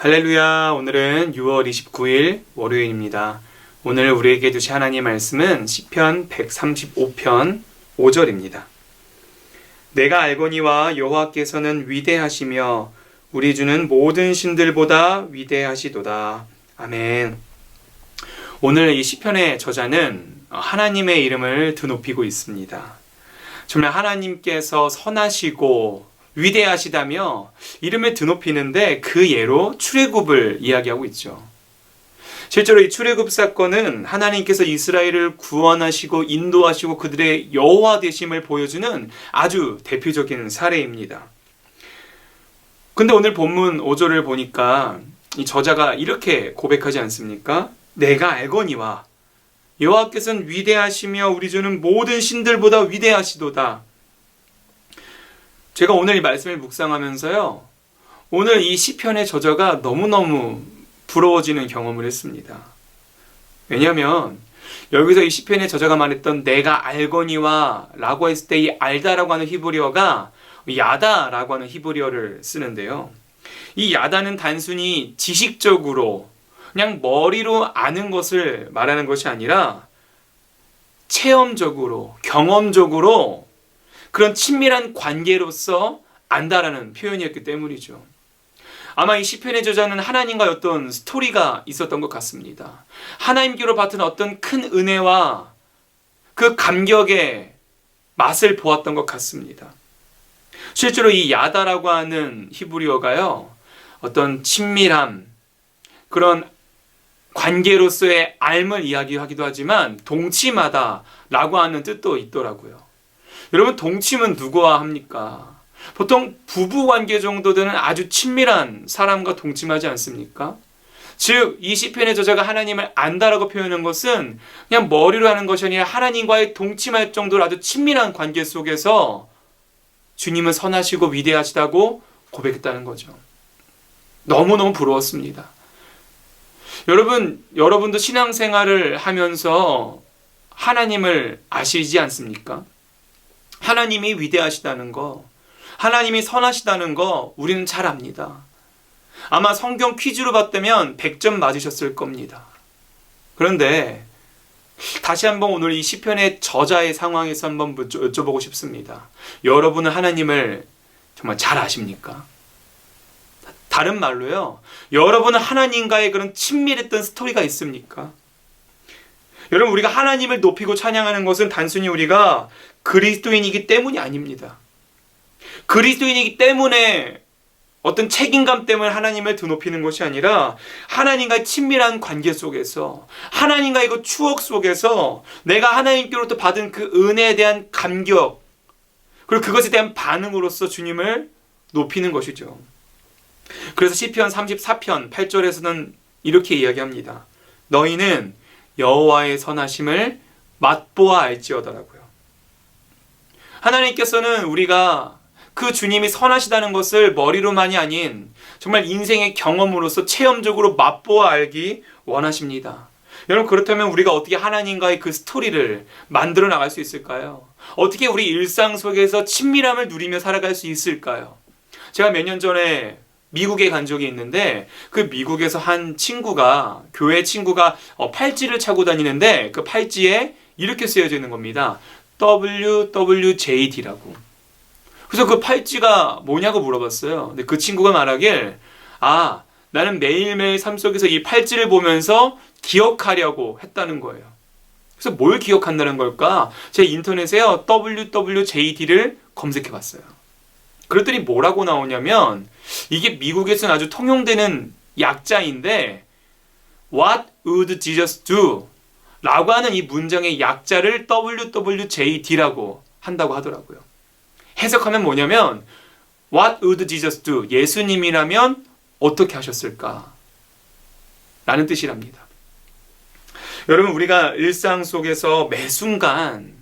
할렐루야. 오늘은 6월 29일 월요일입니다. 오늘 우리에게 주신 하나님의 말씀은 시편 135편 5절입니다. 내가 알거니와 여호와께서는 위대하시며 우리 주는 모든 신들보다 위대하시도다. 아멘. 오늘 이 시편의 저자는 하나님의 이름을 드높이고 있습니다. 정말 하나님께서 선하시고 위대하시다며 이름을 드높이는데 그 예로 출애굽을 이야기하고 있죠. 실제로 이 출애굽 사건은 하나님께서 이스라엘을 구원하시고 인도하시고 그들의 여호와 되심을 보여주는 아주 대표적인 사례입니다. 근데 오늘 본문 5절을 보니까 이 저자가 이렇게 고백하지 않습니까? 내가 알거니와 여호와께서는 위대하시며 우리 주는 모든 신들보다 위대하시도다. 제가 오늘 이 말씀을 묵상하면서요, 오늘 이 시편의 저자가 너무너무 부러워지는 경험을 했습니다. 왜냐하면 여기서 이 시편의 저자가 말했던 내가 알거니와 라고 했을 때 이 알다라고 하는 히브리어가 야다라고 하는 히브리어를 쓰는데요. 이 야다는 단순히 지식적으로 그냥 머리로 아는 것을 말하는 것이 아니라 체험적으로, 경험적으로 그런 친밀한 관계로서 안다라는 표현이었기 때문이죠. 아마 이 시편의 저자는 하나님과 어떤 스토리가 있었던 것 같습니다. 하나님께로 받은 어떤 큰 은혜와 그 감격의 맛을 보았던 것 같습니다. 실제로 이 야다라고 하는 히브리어가요, 어떤 친밀함, 그런 관계로서의 알을 이야기하기도 하지만 동침하다라고 하는 뜻도 있더라고요. 여러분, 동침은 누구와 합니까? 보통 부부관계 정도 되는 아주 친밀한 사람과 동침하지 않습니까? 즉, 이 시편의 저자가 하나님을 안다라고 표현한 것은 그냥 머리로 하는 것이 아니라 하나님과의 동침할 정도로 아주 친밀한 관계 속에서 주님은 선하시고 위대하시다고 고백했다는 거죠. 너무너무 부러웠습니다. 여러분도 신앙생활을 하면서 하나님을 아시지 않습니까? 하나님이 위대하시다는 거, 하나님이 선하시다는 거 우리는 잘 압니다. 아마 성경 퀴즈로 봤다면 100점 맞으셨을 겁니다. 그런데 다시 한번 오늘 이 시편의 저자의 상황에서 한번 여쭤보고 싶습니다. 여러분은 하나님을 정말 잘 아십니까? 다른 말로요, 여러분은 하나님과의 그런 친밀했던 스토리가 있습니까? 여러분, 우리가 하나님을 높이고 찬양하는 것은 단순히 우리가 그리스도인이기 때문이 아닙니다. 그리스도인이기 때문에 어떤 책임감 때문에 하나님을 드높이는 것이 아니라 하나님과의 친밀한 관계 속에서, 하나님과의 그 추억 속에서 내가 하나님께로부터 받은 그 은혜에 대한 감격, 그리고 그것에 대한 반응으로서 주님을 높이는 것이죠. 그래서 시편 34편 8절에서는 이렇게 이야기합니다. 너희는 여호와의 선하심을 맛보아 알지어다라고요. 하나님께서는 우리가 그 주님이 선하시다는 것을 머리로만이 아닌 정말 인생의 경험으로서 체험적으로 맛보아 알기 원하십니다. 여러분, 그렇다면 우리가 어떻게 하나님과의 그 스토리를 만들어 나갈 수 있을까요? 어떻게 우리 일상 속에서 친밀함을 누리며 살아갈 수 있을까요? 제가 몇 년 전에 미국에 간 적이 있는데 그 미국에서 한 친구가, 교회 친구가 팔찌를 차고 다니는데 그 팔찌에 이렇게 쓰여져 있는 겁니다. WWJD라고. 그래서 그 팔찌가 뭐냐고 물어봤어요. 근데 그 친구가 말하길, 나는 매일매일 삶 속에서 이 팔찌를 보면서 기억하려고 했다는 거예요. 그래서 뭘 기억한다는 걸까? 제가 인터넷에요, WWJD를 검색해 봤어요. 그랬더니 뭐라고 나오냐면, 이게 미국에서는 아주 통용되는 약자인데 What would Jesus do? 라고 하는 이 문장의 약자를 WWJD라고 한다고 하더라고요. 해석하면 뭐냐면 What would Jesus do? 예수님이라면 어떻게 하셨을까? 라는 뜻이랍니다. 여러분, 우리가 일상 속에서 매 순간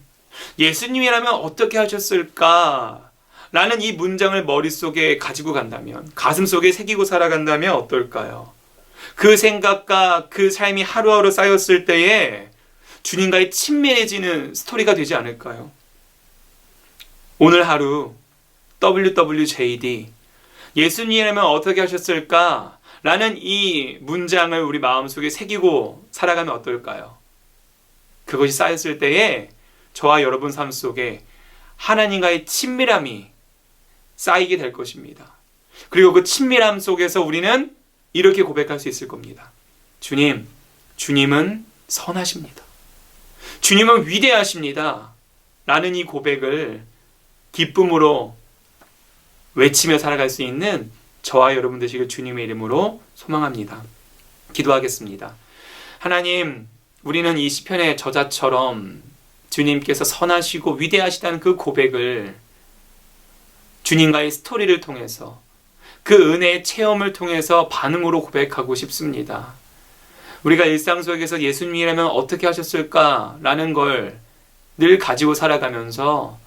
예수님이라면 어떻게 하셨을까? 라는 이 문장을 머릿속에 가지고 간다면, 가슴속에 새기고 살아간다면 어떨까요? 그 생각과 그 삶이 하루하루 쌓였을 때에 주님과의 친밀해지는 스토리가 되지 않을까요? 오늘 하루 WWJD, 예수님이라면 어떻게 하셨을까? 라는 이 문장을 우리 마음속에 새기고 살아가면 어떨까요? 그것이 쌓였을 때에 저와 여러분 삶 속에 하나님과의 친밀함이 쌓이게 될 것입니다. 그리고 그 친밀함 속에서 우리는 이렇게 고백할 수 있을 겁니다. 주님, 주님은 선하십니다. 주님은 위대하십니다. 라는 이 고백을 기쁨으로 외치며 살아갈 수 있는 저와 여러분 되시길 주님의 이름으로 소망합니다. 기도하겠습니다. 하나님, 우리는 이 시편의 저자처럼 주님께서 선하시고 위대하시다는 그 고백을 주님과의 스토리를 통해서 그 은혜의 체험을 통해서 반응으로 고백하고 싶습니다. 우리가 일상 속에서 예수님이라면 어떻게 하셨을까라는 걸 늘 가지고 살아가면서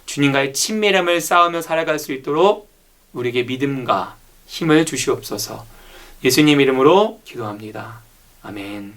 주님과의 친밀함을 쌓으며 살아갈 수 있도록 우리에게 믿음과 힘을 주시옵소서. 예수님 이름으로 기도합니다. 아멘.